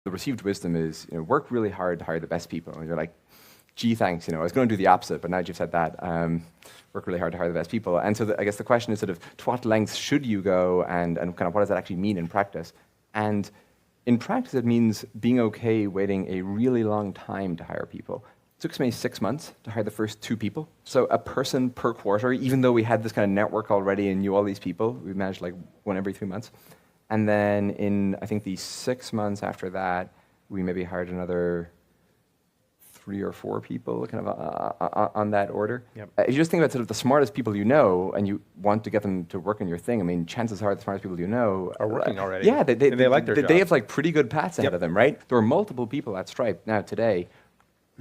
The received wisdom is, work really hard to hire the best people. And you're like, gee, thanks. I was going to do the opposite, but now you've said that. Work really hard to hire the best people. And so I guess the question is sort of, to what lengths should you go, and kind of what does that actually mean in practice? And in practice, it means being okay waiting a really long time to hire people. It took us maybe 6 months to hire the first 2 people. So a person per quarter, even though we had this kind of network already and knew all these people, we managed like 1 every 3 months. And then in, I think, the 6 months after that, we maybe hired another 3 or 4 people kind of on that order. Yep. If you just think about sort of the smartest people you know and you want to get them to work on your thing, I mean, chances are the smartest people you know are working already. Yeah, they like their job. They have like pretty good paths ahead of them, right? There are multiple people at Stripe now today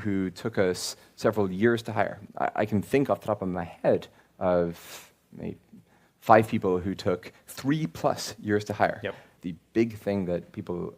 who took us several years to hire. I can think off the top of my head of maybe 5 people who took 3+ years to hire. Yep. The big thing that people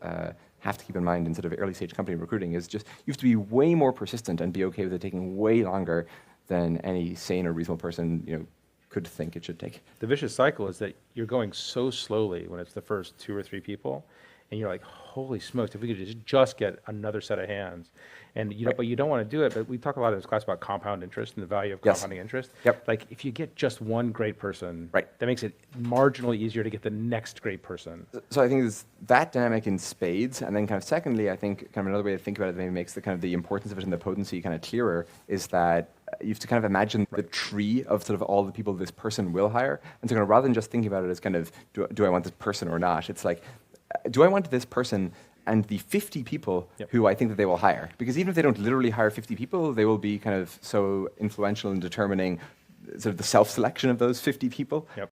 have to keep in mind in sort of early stage company recruiting is just you have to be way more persistent and be okay with it taking way longer than any sane or reasonable person could think it should take. The vicious cycle is that you're going so slowly when it's the first 2 or 3 people, and you're like, holy smokes, if we could just get another set of hands. And but you don't want to do it, but we talk a lot in this class about compound interest and the value of compounding interest. Yep. Like if you get just one great person, right, that makes it marginally easier to get the next great person. So I think there's that dynamic in spades, and then kind of secondly, I think kind of another way to think about it that maybe makes the kind of the importance of it and the potency kind of clearer is that you have to kind of imagine the tree of sort of all the people this person will hire. And so kind of rather than just thinking about it as kind of, do I want this person or not? It's like, do I want this person and the 50 people who I think that they will hire? Because even if they don't literally hire 50 people, they will be kind of so influential in determining sort of the self-selection of those 50 people. Yep.